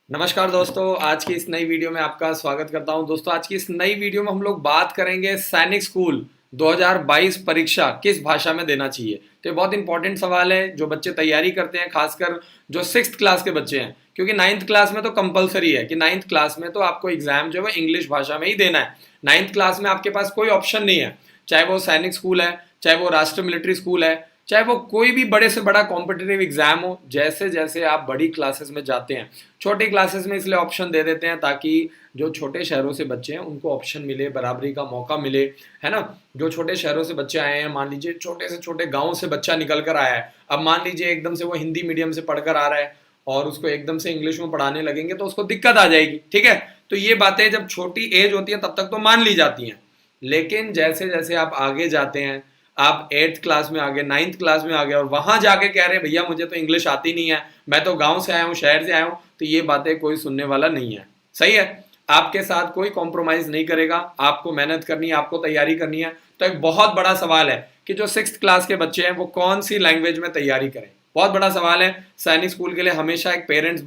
नमस्कार दोस्तों, आज की इस नई वीडियो में आपका स्वागत करता हूं। दोस्तों, आज की इस नई वीडियो में हम लोग बात करेंगे सैनिक स्कूल 2022 परीक्षा किस भाषा में देना चाहिए। तो ये बहुत इंपॉर्टेंट सवाल है जो बच्चे तैयारी करते हैं, खासकर जो 6th क्लास के बच्चे हैं, क्योंकि 9th क्लास में तो कंपलसरी है कि 9th क्लास में तो आपको एग्जाम जो है इंग्लिश भाषा में ही देना है। 9th क्लास में आपके पास कोई ऑप्शन नहीं है, चाहे वो सैनिक स्कूल है, चाहे वो राष्ट्रीय मिलिट्री स्कूल है, चाहे वो कोई भी बड़े से बड़ा कॉम्पिटिटिव एग्जाम हो। जैसे जैसे आप बड़ी क्लासेस में जाते हैं, छोटी क्लासेस में इसलिए ऑप्शन दे देते हैं ताकि जो छोटे शहरों से बच्चे हैं उनको ऑप्शन मिले, बराबरी का मौका मिले, है ना। जो छोटे शहरों से बच्चे आए हैं, मान लीजिए छोटे से छोटे गांव से बच्चा निकल कर आया है, अब मान लीजिए एकदम से वो हिंदी मीडियम से पढ़कर आ रहा है और उसको एकदम से इंग्लिश में पढ़ाने लगेंगे तो उसको दिक्कत आ जाएगी। ठीक है, तो ये बातें जब छोटी एज होती है तब तक तो मान ली जाती हैं, लेकिन जैसे जैसे आप आगे जाते हैं, आप 8th क्लास में आ गए, 9th क्लास में आ गए और वहां जाके कह रहे हैं भैया मुझे तो इंग्लिश आती नहीं है, मैं तो गांव से आया हूँ, शहर से आया हूँ, तो ये बातें कोई सुनने वाला नहीं है। सही है, आपके साथ कोई कॉम्प्रोमाइज नहीं करेगा, आपको मेहनत करनी है, आपको तैयारी करनी है। तो एक बहुत बड़ा सवाल है कि जो 6th क्लास के बच्चे हैं वो कौन सी लैंग्वेज में तैयारी करें। बहुत बड़ा सवाल है। सैनिक स्कूल के लिए हमेशा एक पेरेंट्स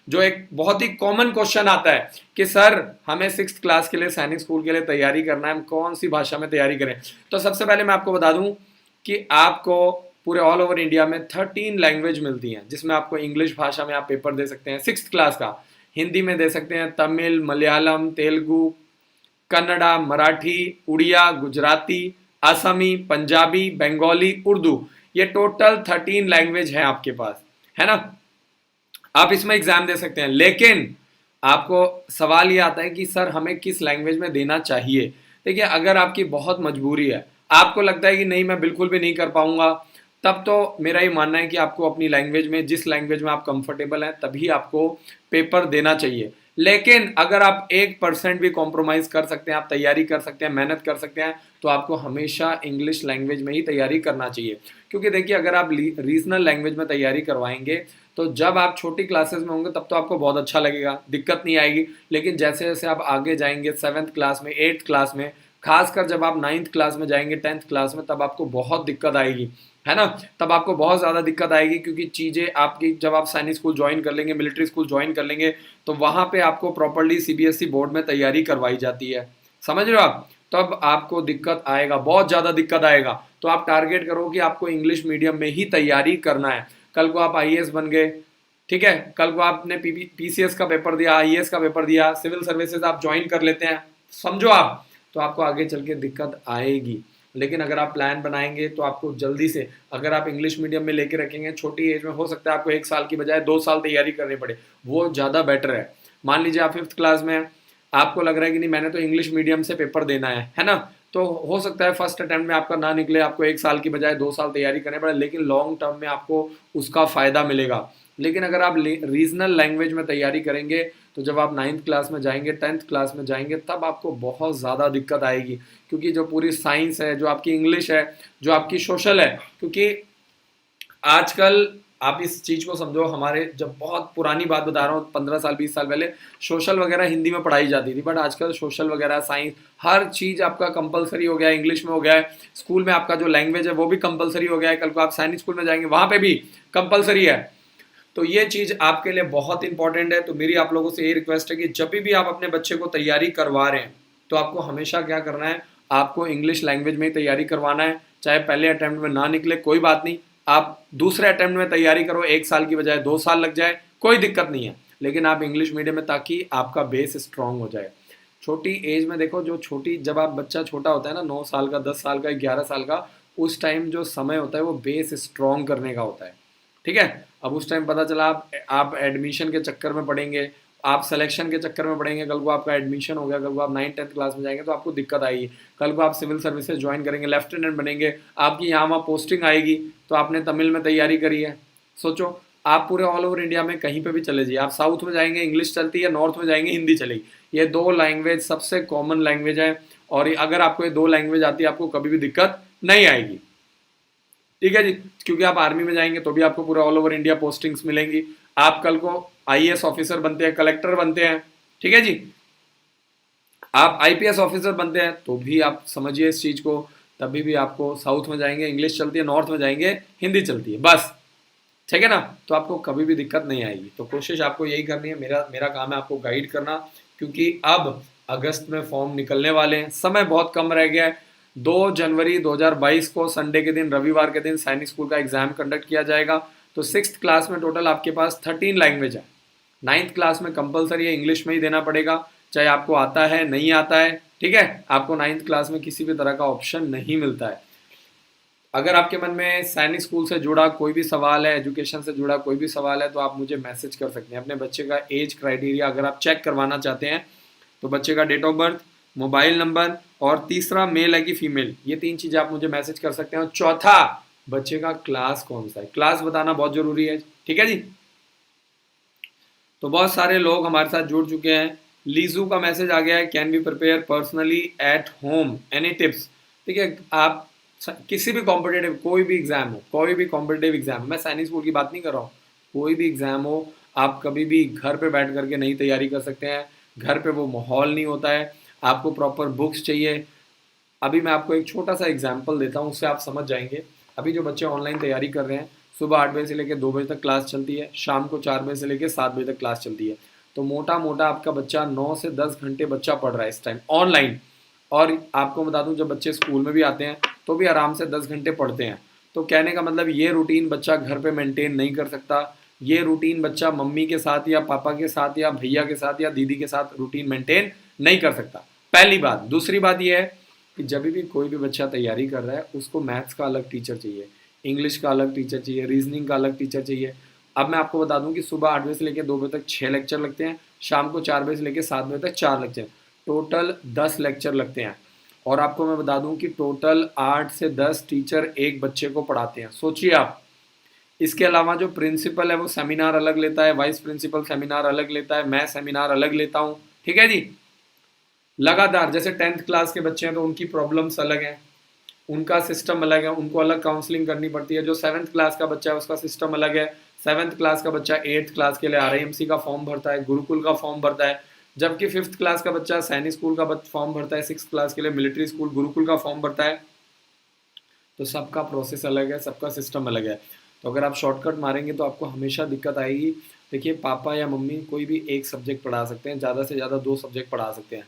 जो एक बहुत ही कॉमन क्वेश्चन आता है कि सर हमें 6th क्लास के लिए सैनिक स्कूल के लिए तैयारी करना है, हम कौन सी भाषा में तैयारी करें। तो सबसे पहले मैं आपको बता दूं कि आपको पूरे ऑल ओवर इंडिया में 13 लैंग्वेज मिलती हैं, जिसमें आपको इंग्लिश भाषा में आप पेपर दे सकते हैं 6th क्लास का, हिंदी में दे सकते हैं, तमिल, मलयालम, तेलुगु, कन्नड़ा, मराठी, उड़िया, गुजराती, असमी, पंजाबी, बंगाली, उर्दू। ये टोटल 13 लैंग्वेज है आपके पास, है ना। आप इसमें एग्जाम दे सकते हैं, लेकिन आपको सवाल ये आता है कि सर हमें किस लैंग्वेज में देना चाहिए। देखिए, अगर आपकी बहुत मजबूरी है, आपको लगता है कि नहीं मैं बिल्कुल भी नहीं कर पाऊंगा, तब तो मेरा ये मानना है कि आपको अपनी लैंग्वेज में, जिस लैंग्वेज में आप कंफर्टेबल हैं, तभी आपको पेपर देना चाहिए। लेकिन अगर आप 1% भी कॉम्प्रोमाइज कर सकते हैं, आप तैयारी कर सकते हैं, मेहनत कर सकते हैं, तो आपको हमेशा इंग्लिश लैंग्वेज में ही तैयारी करना चाहिए। क्योंकि देखिए, अगर आप रीजनल लैंग्वेज में तैयारी करवाएंगे तो जब आप छोटी क्लासेस में होंगे तब तो आपको बहुत अच्छा लगेगा, दिक्कत नहीं आएगी। लेकिन जैसे जैसे आप आगे जाएंगे 7th क्लास में, 8th क्लास में, खासकर जब आप 9th क्लास में जाएंगे, 10th क्लास में, तब आपको बहुत दिक्कत आएगी, है ना। तब आपको बहुत ज़्यादा दिक्कत आएगी, क्योंकि चीज़ें आपकी, जब आप सैनिक स्कूल ज्वाइन कर लेंगे, मिलिट्री स्कूल ज्वाइन कर लेंगे, तो वहाँ पे आपको प्रॉपरली सीबीएसई बोर्ड में तैयारी करवाई जाती है, समझ रहे हो आप। तब आपको दिक्कत आएगा, बहुत ज़्यादा दिक्कत आएगा। तो आप टारगेट करो कि आपको इंग्लिश मीडियम में ही तैयारी करना है। कल को आप आईएएस बन गए, ठीक है, कल को आपने पीसीएस का पेपर दिया, आईएएस का पेपर दिया, सिविल सर्विसेज आप ज्वाइन कर लेते हैं, समझो आप, तो आपको आगे चल के दिक्कत आएगी। लेकिन अगर आप प्लान बनाएंगे तो आपको जल्दी से, अगर आप इंग्लिश मीडियम में लेके रखेंगे, छोटी एज में हो सकता है आपको 1 साल की बजाय 2 साल तैयारी करनी पड़े, वो ज़्यादा बेटर है। मान लीजिए आप 5th क्लास में हैं, आपको लग रहा है कि नहीं मैंने तो इंग्लिश मीडियम से पेपर देना है ना, तो हो सकता है फर्स्ट अटेम्प्ट में आपका ना निकले, आपको 1 साल की बजाय 2 साल तैयारी करने पड़े, लेकिन लॉन्ग टर्म में आपको उसका फायदा मिलेगा। लेकिन अगर आप रीजनल लैंग्वेज में तैयारी करेंगे तो जब आप 9th क्लास में जाएंगे, 10th क्लास में जाएंगे, तब आपको बहुत ज़्यादा दिक्कत आएगी। क्योंकि जो पूरी साइंस है, जो आपकी इंग्लिश है, जो आपकी सोशल है, क्योंकि आजकल आप इस चीज को समझो, हमारे जब बहुत पुरानी बात बता रहा हूँ, 15 साल 20 साल पहले सोशल वगैरह हिंदी में पढ़ाई जाती थी, बट आजकल सोशल वगैरह, साइंस, हर चीज आपका कंपलसरी हो गया है, इंग्लिश में हो गया है। स्कूल में आपका जो लैंग्वेज है वो भी कंपलसरी हो गया है, कल को आप सैनिक स्कूल में जाएंगे वहां पे भी कंपलसरी है। तो ये चीज आपके लिए बहुत इंपॉर्टेंट है। तो मेरी आप लोगों से ये रिक्वेस्ट है कि जब भी आप अपने बच्चे को तैयारी करवा रहे हैं तो आपको हमेशा क्या करना है, आपको इंग्लिश लैंग्वेज में ही तैयारी करवाना है। चाहे पहले अटेम्प्ट में ना निकले कोई बात नहीं, आप दूसरे अटेम्प्ट में तैयारी करो, 1 साल की बजाय 2 साल लग जाए, कोई दिक्कत नहीं है, लेकिन आप इंग्लिश मीडियम में, ताकि आपका बेस स्ट्रांग हो जाए। छोटी एज में देखो, जो छोटी, जब आप बच्चा छोटा होता है ना, 9 साल का, 10 साल का, 11 साल का, उस टाइम जो समय होता है वो बेस स्ट्रांग करने का होता है। ठीक है, अब उस टाइम पता चला आप एडमिशन के चक्कर में पड़ेंगे, आप सिलेक्शन के चक्कर में पड़ेंगे, कल को आपका एडमिशन हो गया, कल को आप 9th 10th क्लास में जाएंगे तो आपको दिक्कत आएगी। कल को आप सिविल सर्विसेज ज्वाइन करेंगे, लेफ्टिनेंट बनेंगे, आपकी यहाँ वहाँ पोस्टिंग आएगी, तो आपने तमिल में तैयारी करी है, सोचो, आप पूरे ऑल ओवर इंडिया में कहीं पे भी चले जाइए, आप साउथ में जाएंगे इंग्लिश चलती है, नॉर्थ में जाएंगे हिंदी चलेगी। ये दो लैंग्वेज सबसे कॉमन लैंग्वेज है, और अगर आपको ये दो लैंग्वेज आती है आपको कभी भी दिक्कत नहीं आएगी। ठीक है जी, क्योंकि आप आर्मी में जाएंगे तो भी आपको पूरा ऑल ओवर इंडिया पोस्टिंग्स मिलेंगी, आप कल को आईएएस ऑफिसर बनते हैं, कलेक्टर बनते हैं, ठीक है जी, आप आईपीएस ऑफिसर बनते हैं, तो भी आप समझिए इस चीज को, तभी भी आपको साउथ में जाएंगे इंग्लिश चलती है, नॉर्थ में जाएंगे हिंदी चलती है, बस। ठीक है ना। तो आपको कभी भी दिक्कत नहीं आएगी। तो कोशिश आपको यही करनी है, मेरा मेरा काम है आपको गाइड करना, क्योंकि अब अगस्त में फॉर्म निकलने वाले हैं, समय बहुत कम रह गया है। 2 जनवरी 2022 को संडे के दिन, रविवार के दिन सैनिक स्कूल का एग्जाम कंडक्ट किया जाएगा। तो 6th क्लास में टोटल आपके पास 13 लैंग्वेज है। 9th क्लास में कंपलसरी है, इंग्लिश में ही देना पड़ेगा, चाहे आपको आता है नहीं आता है। ठीक है, आपको 9th क्लास में किसी भी तरह का ऑप्शन नहीं मिलता है। अगर आपके मन में सैनिक स्कूल से जुड़ा कोई भी सवाल है, एजुकेशन से जुड़ा कोई भी सवाल है, तो आप मुझे मैसेज कर सकते हैं। अपने बच्चे का एज क्राइटेरिया अगर आप चेक करवाना चाहते हैं तो बच्चे का date of birth, mobile number, और तीसरा मेल है कि फीमेल, ये 3 चीज़ें आप मुझे मैसेज कर सकते हैं। और चौथा, बच्चे का क्लास कौन सा है, क्लास बताना बहुत जरूरी है। ठीक है जी। तो बहुत सारे लोग हमारे साथ जुड़ चुके हैं। लीजू का मैसेज आ गया है, can be prepare personally at home, any tips. ठीक है, आप किसी भी कॉम्पिटेटिव, कोई भी एग्जाम हो, कोई भी कॉम्पिटेटिव एग्जाम, मैं सैनिक स्कूल की बात नहीं कर रहा हूँ, कोई भी एग्जाम हो, आप कभी भी घर पे बैठ करके नहीं तैयारी कर सकते हैं। घर पे वो माहौल नहीं होता है, आपको प्रॉपर बुक्स चाहिए। अभी मैं आपको एक छोटा सा एग्जाम्पल देता हूँ, उससे आप समझ जाएंगे। अभी जो बच्चे ऑनलाइन तैयारी कर रहे हैं, सुबह 8 बजे से लेकर 2 बजे तक क्लास चलती है, शाम को 4 बजे से लेकर 7 बजे तक क्लास चलती है। तो मोटा मोटा आपका बच्चा 9 से 10 घंटे बच्चा पढ़ रहा है इस टाइम ऑनलाइन। और आपको बता दूं, जब बच्चे स्कूल में भी आते हैं तो भी आराम से 10 घंटे पढ़ते हैं। तो कहने का मतलब, ये रूटीन बच्चा घर पे मेंटेन नहीं कर सकता। ये रूटीन बच्चा मम्मी के साथ या पापा के साथ या भैया के साथ या दीदी के साथ रूटीन मेंटेन नहीं कर सकता, पहली बात। दूसरी बात यह है कि जब भी कोई भी बच्चा तैयारी कर रहा है, उसको मैथ्स का अलग टीचर चाहिए, इंग्लिश का अलग टीचर चाहिए, रीजनिंग का अलग टीचर चाहिए। अब मैं आपको बता दूं कि सुबह 8 बजे से लेकर 2 बजे तक 6 लेक्चर लगते हैं, शाम को 4 बजे से लेकर 7 बजे तक 4 लेक्चर, टोटल 10 लेक्चर लगते हैं। और आपको मैं बता दूं कि टोटल 8 से 10 टीचर एक बच्चे को पढ़ाते हैं, सोचिए आप। इसके अलावा जो प्रिंसिपल है वो सेमिनार अलग लेता है, वाइस प्रिंसिपल सेमिनार अलग लेता है, मैं सेमिनार अलग लेता हूँ। ठीक है जी। लगातार, जैसे 10th क्लास के बच्चे हैं तो उनकी प्रॉब्लम्स अलग हैं, उनका सिस्टम अलग है, उनको अलग काउंसलिंग करनी पड़ती है। जो 7th क्लास का बच्चा है उसका सिस्टम अलग है। 7th क्लास का बच्चा 8th क्लास के लिए RIMC का फॉर्म भरता है, गुरुकुल का फॉर्म भरता है, जबकि 5th क्लास का बच्चा सैनिक स्कूल का फॉर्म भरता है, 6th क्लास के लिए मिलिट्री स्कूल गुरुकुल का फॉर्म भरता है। तो सबका प्रोसेस अलग है, सबका सिस्टम अलग है। तो अगर आप शॉर्टकट मारेंगे तो आपको हमेशा दिक्कत आएगी। देखिए, पापा या मम्मी कोई भी एक सब्जेक्ट पढ़ा सकते हैं, ज़्यादा से ज़्यादा 2 सब्जेक्ट पढ़ा सकते हैं।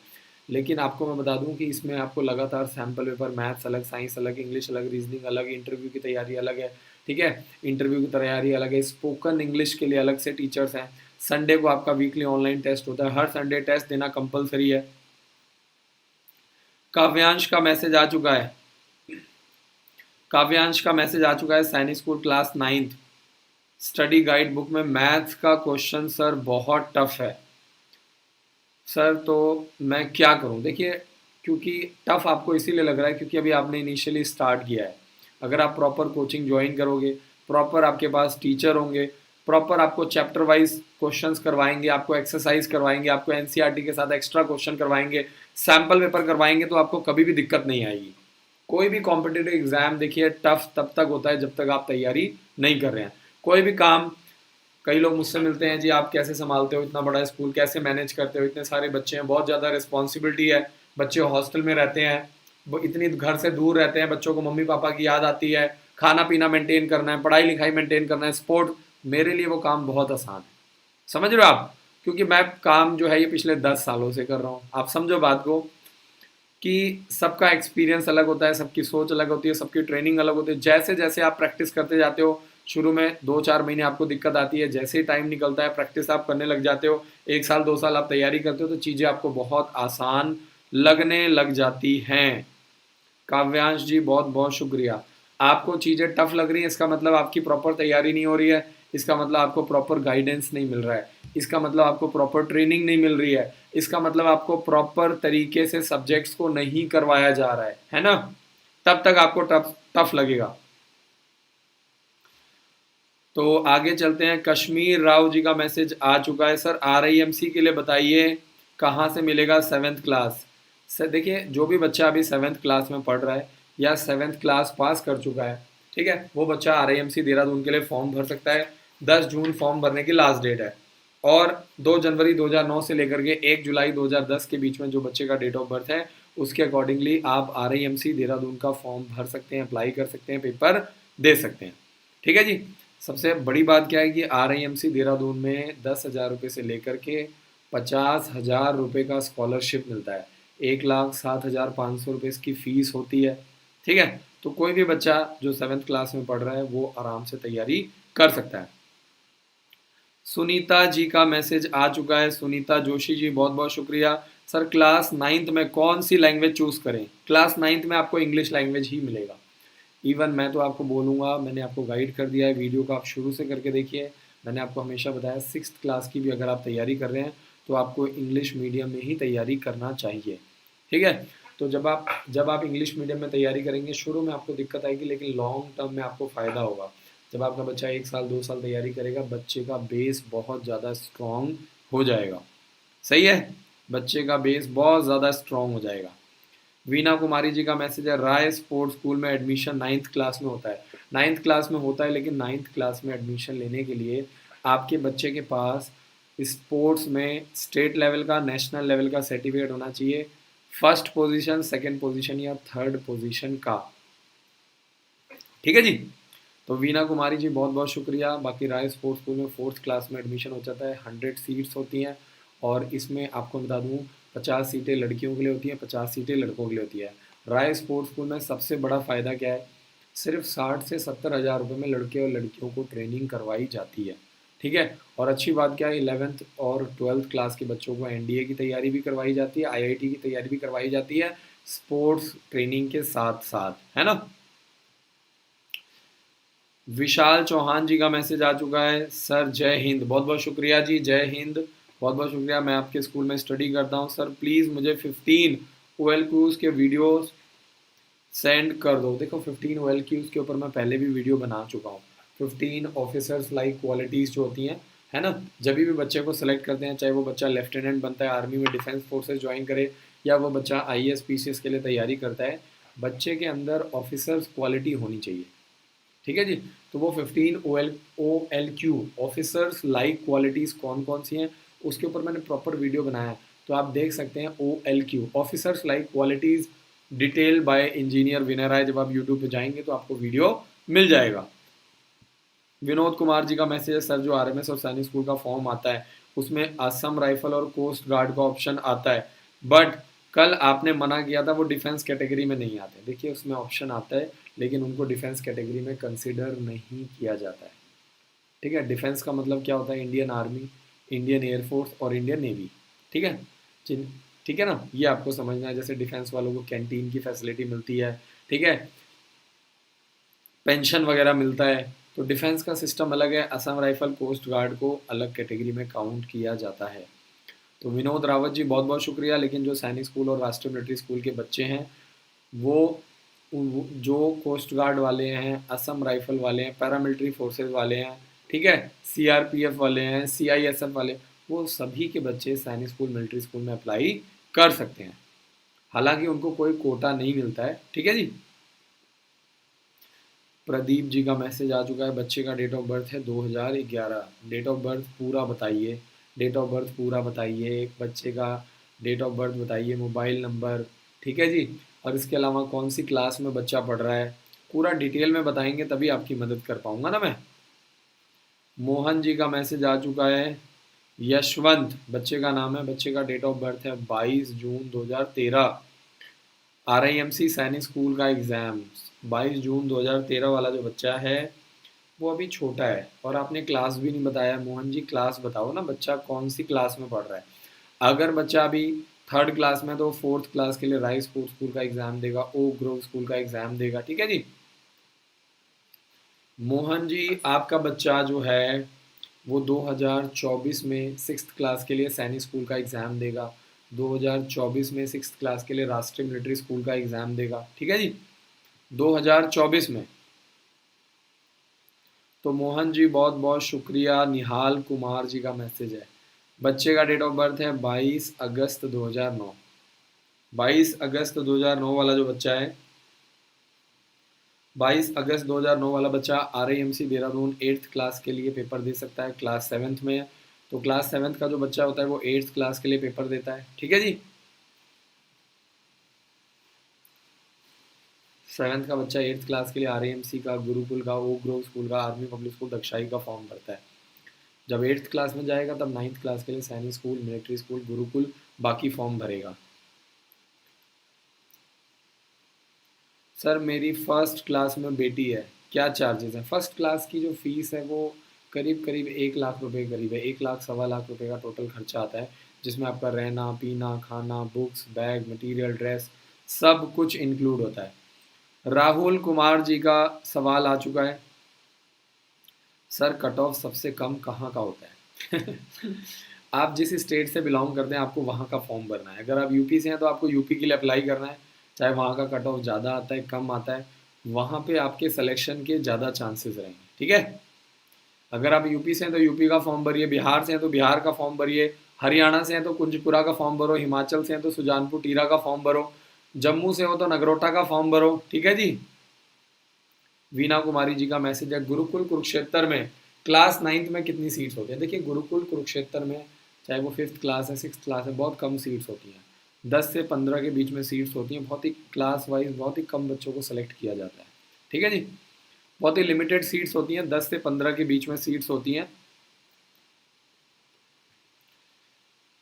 लेकिन आपको मैं बता दूं कि इसमें आपको लगातार सैम्पल पेपर, मैथ्स अलग, साइंस अलग, इंग्लिश अलग, रीजनिंग अलग, इंटरव्यू की तैयारी अलग है। ठीक है, इंटरव्यू की तैयारी अलग है, स्पोकन इंग्लिश के लिए अलग से टीचर्स हैं। संडे को आपका वीकली ऑनलाइन टेस्ट होता है, हर संडे टेस्ट देना कंपलसरी है। काव्यांश का मैसेज आ चुका है, काव्यांश का मैसेज आ चुका है, सैनिक school class 9th study guide book में मैथ्स का क्वेश्चन सर बहुत टफ है। सर तो मैं क्या करूं? देखिए, क्योंकि टफ आपको इसीलिए लग रहा है क्योंकि अभी आपने इनिशियली स्टार्ट किया है। अगर आप प्रॉपर कोचिंग ज्वाइन करोगे, प्रॉपर आपके पास टीचर होंगे, प्रॉपर आपको चैप्टर वाइज क्वेश्चंस करवाएंगे, आपको एक्सरसाइज करवाएंगे, आपको एनसीईआरटी के साथ एक्स्ट्रा क्वेश्चन करवाएंगे, सैम्पल पेपर करवाएंगे, तो आपको कभी भी दिक्कत नहीं आएगी। कोई भी कॉम्पिटिटिव एग्जाम देखिए टफ तब तक होता है जब तक आप तैयारी नहीं कर रहे हैं। कोई भी काम, कई लोग मुझसे मिलते हैं, जी आप कैसे संभालते हो इतना बड़ा स्कूल, कैसे मैनेज करते हो, इतने सारे बच्चे हैं, बहुत ज़्यादा रिस्पॉन्सिबिलिटी है, बच्चे हॉस्टल में रहते हैं, वो इतनी घर से दूर रहते हैं, बच्चों को मम्मी पापा की याद आती है, खाना पीना मेंटेन करना है, पढ़ाई लिखाई मेंटेन करना है, स्पोर्ट। मेरे लिए वो काम बहुत आसान है, समझ रहे हो आप? क्योंकि मैं काम जो है ये पिछले 10 सालों से कर रहा हूँ। आप समझो बात को कि सबका एक्सपीरियंस अलग होता है, सबकी सोच अलग होती है, सबकी ट्रेनिंग अलग होती है। जैसे जैसे आप प्रैक्टिस करते जाते हो, शुरू में 2-4 महीने आपको दिक्कत आती है, जैसे ही टाइम निकलता है, प्रैक्टिस आप करने लग जाते हो, 1 साल 2 साल आप तैयारी करते हो, तो चीज़ें आपको बहुत आसान लगने लग जाती हैं। काव्यांश जी बहुत बहुत शुक्रिया। आपको चीज़ें टफ लग रही हैं, इसका मतलब आपकी प्रॉपर तैयारी नहीं हो रही है, इसका मतलब आपको प्रॉपर गाइडेंस नहीं मिल रहा है, इसका मतलब आपको प्रॉपर ट्रेनिंग नहीं मिल रही है, इसका मतलब आपको प्रॉपर तरीके से सब्जेक्ट्स को नहीं करवाया जा रहा है ना? तब तक आपको टफ टफ लगेगा। तो आगे चलते हैं। कश्मीर राव जी का मैसेज आ चुका है, सर RIMC के लिए बताइए कहाँ से मिलेगा 7th क्लास। सर देखिए, जो भी बच्चा अभी 7th क्लास में पढ़ रहा है या 7th क्लास पास कर चुका है, ठीक है, वो बच्चा RIMC देहरादून के लिए फॉर्म भर सकता है। 10 जून फॉर्म भरने की लास्ट डेट है। और 2 जनवरी 2009 से लेकर के 1 जुलाई 2010 के बीच में जो बच्चे का डेट ऑफ बर्थ है, उसके अकॉर्डिंगली आप RIMC देहरादून का फॉर्म भर सकते हैं, अप्लाई कर सकते हैं, पेपर दे सकते हैं। ठीक है जी। सबसे बड़ी बात क्या है कि RIMC देहरादून में 10,000 रुपये से लेकर के 50,000 रुपये का स्कॉलरशिप मिलता है। 1,07,500 रुपये इसकी फ़ीस होती है। ठीक है, तो कोई भी बच्चा जो 7th क्लास में पढ़ रहा है वो आराम से तैयारी कर सकता है। सुनीता जी का मैसेज आ चुका है। सुनीता जोशी जी, बहुत बहुत शुक्रिया। सर क्लास 9th में कौन सी लैंग्वेज चूज़ करें? क्लास 9th में आपको इंग्लिश लैंग्वेज ही मिलेगा। इवन मैं तो आपको बोलूँगा, मैंने आपको गाइड कर दिया है, वीडियो को आप शुरू से करके देखिए। मैंने आपको हमेशा बताया 6th क्लास की भी अगर आप तैयारी कर रहे हैं तो आपको इंग्लिश मीडियम में ही तैयारी करना चाहिए। ठीक है, तो जब आप इंग्लिश मीडियम में तैयारी करेंगे शुरू में आपको दिक्कत आएगी, लेकिन लॉन्ग टर्म में आपको फ़ायदा होगा। जब आपका बच्चा 1 साल 2 साल तैयारी करेगा, बच्चे का बेस बहुत ज़्यादा स्ट्रॉन्ग हो जाएगा। सही है, बच्चे का बेस बहुत ज़्यादा स्ट्रॉन्ग हो जाएगा। वीना कुमारी जी का मैसेज है, राय स्पोर्ट्स स्कूल में एडमिशन 9th क्लास में होता है। 9th क्लास में होता है, लेकिन 9th क्लास में एडमिशन लेने के लिए आपके बच्चे के पास स्पोर्ट्स में स्टेट लेवल का, नेशनल लेवल का सर्टिफिकेट होना चाहिए, फर्स्ट पोजीशन, सेकंड पोजीशन या थर्ड पोजीशन का। ठीक है जी, तो वीना कुमारी जी बहुत बहुत शुक्रिया। बाकी राय स्पोर्ट्स स्कूल में 4th क्लास में एडमिशन हो जाता है। 100 सीट्स होती हैं और इसमें आपको बता दूं 50 सीटें लड़कियों के लिए होती हैं, 50 सीटें लड़कों के लिए होती है। राय स्पोर्ट्स स्कूल में सबसे बड़ा फ़ायदा क्या है? सिर्फ 60 से 70 हज़ार रुपये में लड़के और लड़कियों को ट्रेनिंग करवाई जाती है। ठीक है, और अच्छी बात क्या है, 11th और 12th क्लास के बच्चों को NDA की तैयारी भी करवाई जाती है, IIT की तैयारी भी करवाई जाती है, स्पोर्ट्स ट्रेनिंग के साथ साथ, है ना। विशाल चौहान जी का मैसेज आ चुका है। सर जय हिंद, बहुत बहुत शुक्रिया जी, जय हिंद, बहुत बहुत शुक्रिया। मैं आपके स्कूल में स्टडी करता हूँ सर, प्लीज़ मुझे 15 OLQs के वीडियोस सेंड कर दो। देखो 15 OLQs के ऊपर मैं पहले भी वीडियो बना चुका हूँ। 15 ऑफिसर्स लाइक क्वालिटीज़ जो होती हैं, है ना, जब भी बच्चे को सेलेक्ट करते हैं, चाहे वो बच्चा लेफ्टिनेंट बनता है, आर्मी में डिफेंस फोर्सेज ज्वाइन करे, या वो बच्चा IAS PCS के लिए तैयारी करता है, बच्चे के अंदर ऑफिसर्स क्वालिटी होनी चाहिए। ठीक है जी, तो वो 15 OLQ ऑफिसर्स लाइक क्वालिटीज़ कौन कौन सी हैं उसके ऊपर मैंने प्रॉपर वीडियो बनाया है, तो आप देख सकते हैं। OLQ officers like qualities detail by engineer Vinay Rai, जब आप यूट्यूब पे जाएंगे तो आपको वीडियो मिल जाएगा। विनोद कुमार जी का मैसेज है, सर जो RMS और सैनिक स्कूल का फॉर्म आता है उसमें असम राइफल और कोस्ट गार्ड का ऑप्शन आता है, बट कल आपने मना किया था वो डिफेंस कैटेगरी में नहीं आते। देखिए उसमें ऑप्शन आता है, लेकिन उनको डिफेंस कैटेगरी में कंसिडर नहीं किया जाता है। ठीक है, डिफेंस का मतलब क्या होता है? इंडियन आर्मी, इंडियन एयरफोर्स और इंडियन नेवी। ठीक है, ठीक है ना, ये आपको समझना है। जैसे डिफेंस वालों को कैंटीन की फैसिलिटी मिलती है, ठीक है, पेंशन वगैरह मिलता है, तो डिफेंस का सिस्टम अलग है। असम राइफल कोस्ट गार्ड को अलग कैटेगरी में काउंट किया जाता है। तो विनोद रावत जी बहुत बहुत शुक्रिया। लेकिन जो सैनिक स्कूल और राष्ट्रीय मिलिट्री स्कूल के बच्चे हैं वो जो कोस्ट गार्ड वाले हैं, असम राइफल वाले हैं, पैरामिलिट्री फोर्सेज वाले हैं, ठीक है, CRPF वाले हैं, CISF वाले, वो सभी के बच्चे सैनिक स्कूल मिलिट्री स्कूल में अप्लाई कर सकते हैं। हालांकि उनको कोई कोटा नहीं मिलता है। ठीक है जी, प्रदीप जी का मैसेज आ चुका है। बच्चे का डेट ऑफ बर्थ है 2011। डेट ऑफ बर्थ पूरा बताइए, डेट ऑफ बर्थ पूरा बताइए, एक बच्चे का डेट ऑफ बर्थ बताइए, मोबाइल नंबर, ठीक है जी, और इसके अलावा कौन सी क्लास में बच्चा पढ़ रहा है, पूरा डिटेल में बताएंगे तभी आपकी मदद कर पाऊंगा ना मैं। मोहन जी का मैसेज आ चुका है। यशवंत बच्चे का नाम है, बच्चे का डेट ऑफ बर्थ है 22 जून 2013। RIMC सैनिक स्कूल का एग्ज़ाम 22 जून 2013 वाला जो बच्चा है वो अभी छोटा है, और आपने क्लास भी नहीं बताया। मोहन जी क्लास बताओ ना, बच्चा कौन सी क्लास में पढ़ रहा है। अगर बच्चा अभी 3rd क्लास में तो 4th क्लास के लिए राइस स्पोर्ट्स स्कूल का एग्ज़ाम देगा, ओक ग्रोव स्कूल का एग्ज़ाम देगा। ठीक है जी, मोहन जी आपका बच्चा जो है वो 2024 में 6th क्लास के लिए सैनिक स्कूल का एग्ज़ाम देगा, 2024 में 6th क्लास के लिए राष्ट्रीय मिलिट्री स्कूल का एग्ज़ाम देगा। ठीक है जी, 2024 में। तो मोहन जी बहुत बहुत शुक्रिया। निहाल कुमार जी का मैसेज है, बच्चे का डेट ऑफ बर्थ है 22 अगस्त 2009। 22 अगस्त 2009 वाला जो बच्चा है, 22 अगस्त 2009 वाला बच्चा RIMC देहरादून 8th क्लास के लिए पेपर दे सकता है। क्लास 7th में है, तो क्लास 7th का जो बच्चा होता है वो 8th क्लास के लिए पेपर देता है। ठीक है जी, 7th का बच्चा 8th क्लास के लिए RAMC का, गुरुकुल का, ओक ग्रोव स्कूल का, आर्मी पब्लिक स्कूल दक्षाई का फॉर्म भरता है। जब 8th क्लास में जाएगा तब 9th क्लास के लिए सैनिक स्कूल, मिलिट्री स्कूल, गुरुकुल बाकी फॉर्म भरेगा। सर मेरी फर्स्ट क्लास में बेटी है, क्या चार्जेस हैं? फर्स्ट क्लास की जो फीस है वो करीब करीब 1 लाख रुपए करीब है, 1 लाख सवा लाख रुपए का टोटल खर्चा आता है, जिसमें आपका रहना पीना खाना बुक्स बैग मटेरियल ड्रेस सब कुछ इंक्लूड होता है। राहुल कुमार जी का सवाल आ चुका है, सर कट ऑफ सबसे कम कहाँ का होता है? आप जिस स्टेट से बिलोंग करते हैं आपको वहाँ का फॉर्म भरना है। अगर आप यूपी से हैं तो आपको यूपी के लिए अप्लाई करना है, चाहे वहाँ का कट ऑफ ज़्यादा आता है कम आता है, वहाँ पे आपके सिलेक्शन के ज़्यादा चांसेस रहेंगे। ठीक है, अगर आप यूपी से हैं तो यूपी का फॉर्म भरिए, बिहार से हैं तो बिहार का फॉर्म भरिए, हरियाणा से हैं तो कुंजपुरा का फॉर्म भरो, हिमाचल से हैं तो सुजानपुर टीरा का फॉर्म भरो, जम्मू से हो तो नगरोटा का फॉर्म भरो। ठीक है जी। वीना कुमारी जी का मैसेज है, गुरुकुल कुरुक्षेत्र में क्लास 9th में कितनी सीट्स होती हैं? देखिए गुरुकुल कुरुक्षेत्र में चाहे वो 5th क्लास है 6th क्लास है बहुत कम सीट्स होती हैं, 10 से 15 के बीच में सीट्स होती हैं, बहुत ही क्लास वाइज बहुत ही कम बच्चों को सेलेक्ट किया जाता है। ठीक है जी, बहुत ही लिमिटेड सीट्स होती हैं, 10 से 15 के बीच में सीट्स होती हैं।